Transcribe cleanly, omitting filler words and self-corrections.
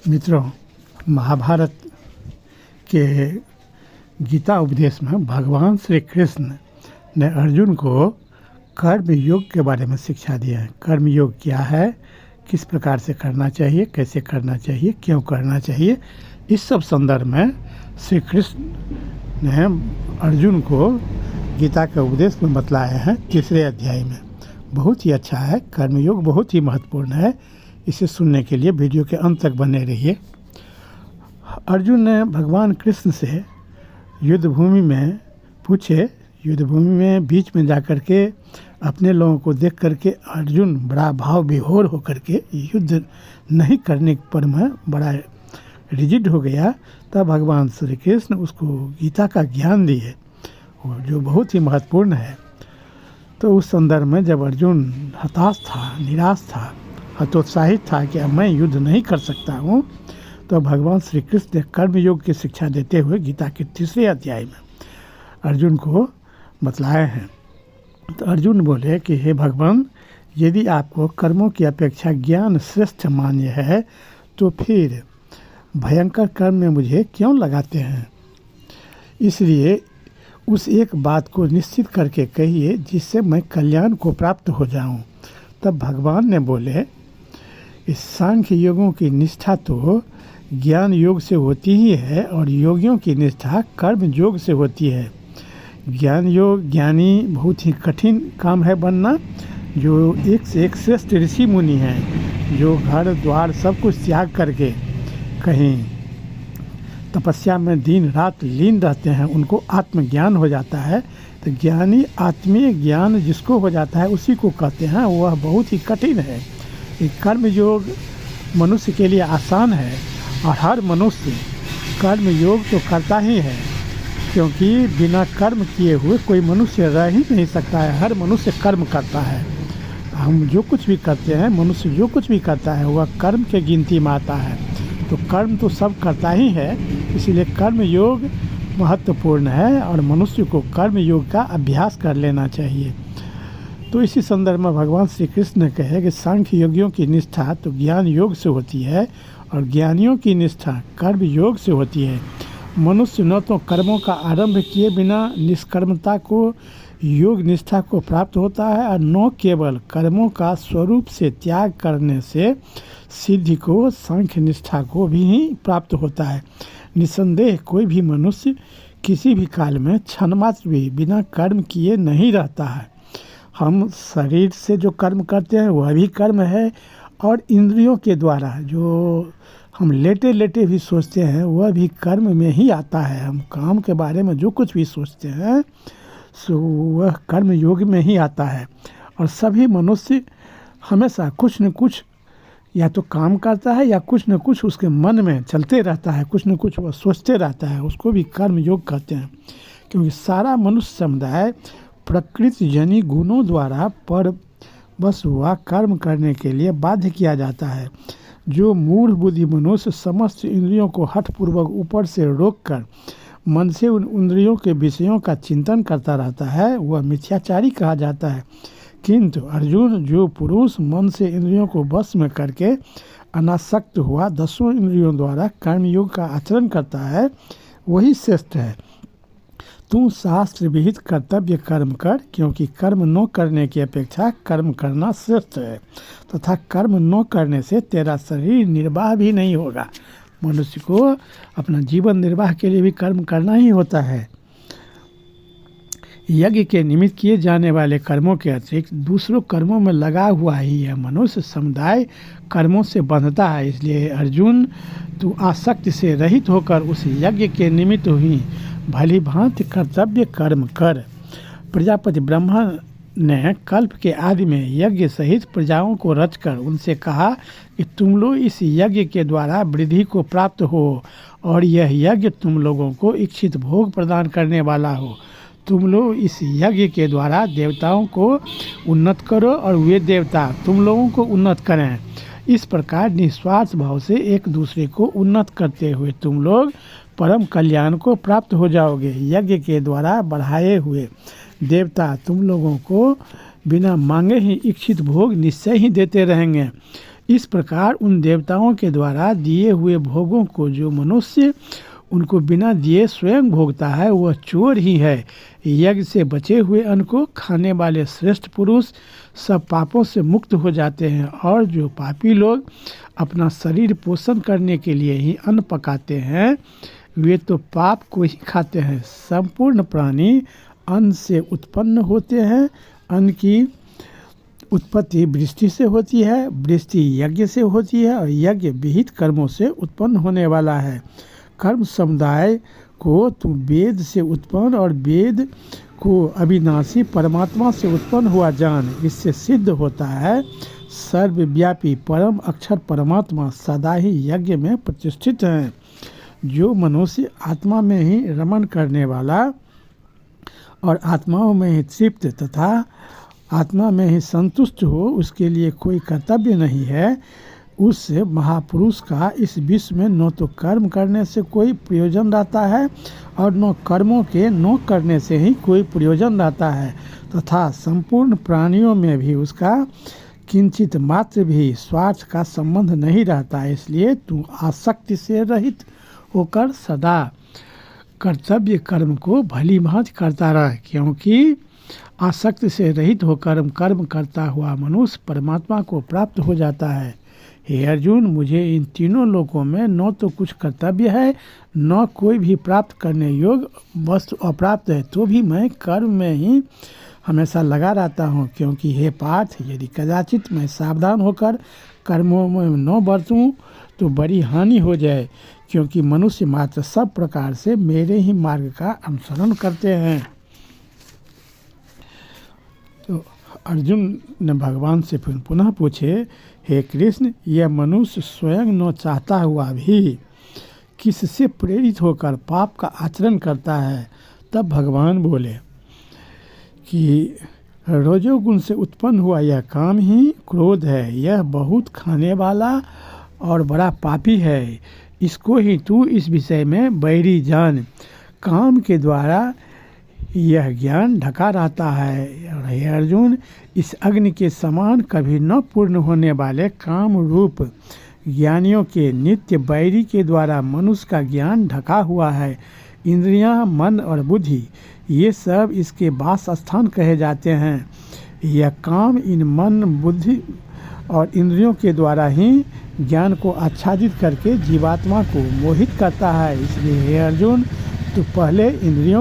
मित्रों, महाभारत के गीता उपदेश में भगवान श्री कृष्ण ने अर्जुन को कर्म योग के बारे में शिक्षा दिया है। कर्म योग क्या है, किस प्रकार से करना चाहिए, कैसे करना चाहिए, क्यों करना चाहिए, इस सब संदर्भ में श्री कृष्ण ने अर्जुन को गीता के उपदेश में बतलाए हैं 3 अध्याय में। बहुत ही अच्छा है। कर्मयोग बहुत ही महत्वपूर्ण है। इसे सुनने के लिए वीडियो के अंत तक बने रहिए। अर्जुन ने भगवान कृष्ण से युद्ध भूमि में पूछे। युद्ध भूमि में बीच में जाकर के अपने लोगों को देख करके अर्जुन बड़ा भाव विभोर होकर के युद्ध नहीं करने पर मैं बड़ा रिजिड हो गया। तब भगवान श्री कृष्ण उसको गीता का ज्ञान दिए, जो बहुत ही महत्वपूर्ण है। तो उस संदर्भ में जब अर्जुन हताश था, निराश था, हतोत्साहित था कि अब मैं युद्ध नहीं कर सकता हूँ, तो भगवान श्री कृष्ण ने कर्म योग की शिक्षा देते हुए गीता के 3 अध्याय में अर्जुन को बतलाए हैं। तो अर्जुन बोले कि हे भगवान, यदि आपको कर्मों की अपेक्षा ज्ञान श्रेष्ठ मान्य है तो फिर भयंकर कर्म में मुझे क्यों लगाते हैं। इसलिए उस एक बात को निश्चित करके कहिए जिससे मैं कल्याण को प्राप्त हो जाऊं। तब भगवान ने बोले, इस सांख्य योगों की निष्ठा तो ज्ञान योग से होती ही है और योगियों की निष्ठा कर्म योग से होती है। ज्ञान योग ज्ञानी बहुत ही कठिन काम है बनना, जो एक से एक श्रेष्ठ ऋषि मुनि हैं, जो घर द्वार सब कुछ त्याग करके कहीं तपस्या में दिन रात लीन रहते हैं, उनको आत्मज्ञान हो जाता है। तो ज्ञानी आत्मीय ज्ञान जिसको हो जाता है उसी को कहते हैं, वह बहुत ही कठिन है। ये कर्म योग मनुष्य के लिए आसान है और हर मनुष्य कर्म योग तो करता ही है, क्योंकि बिना कर्म किए हुए कोई मनुष्य रह ही नहीं सकता है। हर मनुष्य कर्म करता है। हम जो कुछ भी करते हैं, मनुष्य जो कुछ भी करता है वह कर्म के गिनती में आता है। तो कर्म तो सब करता ही है, इसीलिए कर्म योग महत्वपूर्ण है और मनुष्य को कर्म योग का अभ्यास कर लेना चाहिए। तो इसी संदर्भ में भगवान श्री कृष्ण ने कहे कि सांख्य योगियों की निष्ठा तो ज्ञान योग से होती है और ज्ञानियों की निष्ठा कर्म योग से होती है। मनुष्य न तो कर्मों का आरंभ किए बिना निष्कर्मता को योग निष्ठा को प्राप्त होता है और न केवल कर्मों का स्वरूप से त्याग करने से सिद्धि को सांख्य निष्ठा को भी ही प्राप्त होता है। निसंदेह कोई भी मनुष्य किसी भी काल में क्षण मात्र भी बिना कर्म किए नहीं रहता है। हम शरीर से जो कर्म करते हैं वह भी कर्म है और इंद्रियों के द्वारा जो हम लेटे लेटे भी सोचते हैं वह भी कर्म में ही आता है। हम काम के बारे में जो कुछ भी सोचते हैं सो वह कर्म योग में ही आता है। और सभी मनुष्य हमेशा कुछ न कुछ या तो काम करता है या कुछ न कुछ उसके मन में चलते रहता है, कुछ न कुछ वह सोचते रहता है, उसको भी कर्म योग कहते हैं। क्योंकि सारा मनुष्य समुदाय प्रकृति जनी गुणों द्वारा पर बस वह कर्म करने के लिए बाध्य किया जाता है। जो मूढ़ बुद्धि मनुष्य समस्त इंद्रियों को हठपूर्वक ऊपर से रोककर मन से उन इंद्रियों के विषयों का चिंतन करता रहता है वह मिथ्याचारी कहा जाता है। किंतु अर्जुन, जो पुरुष मन से इंद्रियों को वश में करके अनासक्त हुआ 10 इंद्रियों द्वारा कर्मयोग का आचरण करता है वही श्रेष्ठ है। तू शास्त्र विहित कर्तव्य कर्म कर, क्योंकि कर्म न करने की अपेक्षा कर्म करना श्रेष्ठ है तथा कर्म न करने से तेरा शरीर निर्वाह भी नहीं होगा। मनुष्य को अपना जीवन निर्वाह के लिए भी कर्म करना ही होता है। यज्ञ के निमित्त किए जाने वाले कर्मों के अतिरिक्त दूसरों कर्मों में लगा हुआ ही यह मनुष्य समुदाय कर्मों से बंधता है। इसलिए अर्जुन, तू आसक्ति से रहित होकर उस यज्ञ के निमित्त ही भली भांति कर्तव्य कर्म कर। प्रजापति ब्रह्मा ने कल्प के आदि में यज्ञ सहित प्रजाओं को रचकर उनसे कहा कि तुम लोग इस यज्ञ के द्वारा वृद्धि को प्राप्त हो और यह यज्ञ तुम लोगों को इच्छित भोग प्रदान करने वाला हो। तुम लोग इस यज्ञ के द्वारा देवताओं को उन्नत करो और वे देवता तुम लोगों को उन्नत करें। इस प्रकार निस्वार्थ भाव से एक दूसरे को उन्नत करते हुए तुम लोग परम कल्याण को प्राप्त हो जाओगे। यज्ञ के द्वारा बढ़ाए हुए देवता तुम लोगों को बिना मांगे ही इच्छित भोग निश्चय ही देते रहेंगे। इस प्रकार उन देवताओं के द्वारा दिए हुए भोगों को जो मनुष्य उनको बिना दिए स्वयं भोगता है वह चोर ही है। यज्ञ से बचे हुए अन्न को खाने वाले श्रेष्ठ पुरुष सब पापों से मुक्त हो जाते हैं, और जो पापी लोग अपना शरीर पोषण करने के लिए ही अन्न पकाते हैं वे तो पाप को ही खाते हैं। संपूर्ण प्राणी अन्न से उत्पन्न होते हैं। अन्न की उत्पत्ति वृष्टि से होती है, वृष्टि यज्ञ से होती है, और यज्ञ विहित कर्मों से उत्पन्न होने वाला है। कर्म समुदाय को तुम वेद से उत्पन्न और वेद को अविनाशी परमात्मा से उत्पन्न हुआ जान। इससे सिद्ध होता है सर्वव्यापी परम अक्षर परमात्मा सदा ही यज्ञ में प्रतिष्ठित हैं। जो मनुष्य आत्मा में ही रमण करने वाला और आत्माओं में ही तृप्त तथा आत्मा में ही संतुष्ट हो उसके लिए कोई कर्तव्य नहीं है। उस महापुरुष का इस विश्व में न तो कर्म करने से कोई प्रयोजन रहता है और न कर्मों के न करने से ही कोई प्रयोजन रहता है, तथा संपूर्ण प्राणियों में भी उसका किंचित मात्र भी स्वार्थ का संबंध नहीं रहता। इसलिए तू आसक्ति से रहित होकर सदा कर्तव्य कर्म को भली भांति करता रह, क्योंकि आसक्ति से रहित होकर कर्म करता हुआ मनुष्य परमात्मा को प्राप्त हो जाता है। हे अर्जुन, मुझे इन तीनों लोकों में न तो कुछ कर्तव्य है न कोई भी प्राप्त करने योग्य वस्तु अप्राप्त है, तो भी मैं कर्म में ही हमेशा लगा रहता हूँ। क्योंकि हे पार्थ, यदि कदाचित मैं सावधान होकर कर्मों में न बरतूँ तो बड़ी हानि हो जाए, क्योंकि मनुष्य मात्र सब प्रकार से मेरे ही मार्ग का अनुसरण करते हैं। तो अर्जुन ने भगवान से फिर पुनः पूछे, हे कृष्ण, यह मनुष्य स्वयं न चाहता हुआ भी किससे प्रेरित होकर पाप का आचरण करता है? तब भगवान बोले कि रजोगुण से उत्पन्न हुआ यह काम ही क्रोध है। यह बहुत खाने वाला और बड़ा पापी है। इसको ही तू इस विषय में बैरी जान। काम के द्वारा यह ज्ञान ढका रहता है। और हे अर्जुन, इस अग्नि के समान कभी न पूर्ण होने वाले काम रूप ज्ञानियों के नित्य बैरी के द्वारा मनुष्य का ज्ञान ढका हुआ है। इंद्रियां, मन और बुद्धि ये सब इसके वास स्थान कहे जाते हैं। यह काम इन मन, बुद्धि और इंद्रियों के द्वारा ही ज्ञान को आच्छादित करके जीवात्मा को मोहित करता है। इसलिए हे अर्जुन, तो पहले इंद्रियों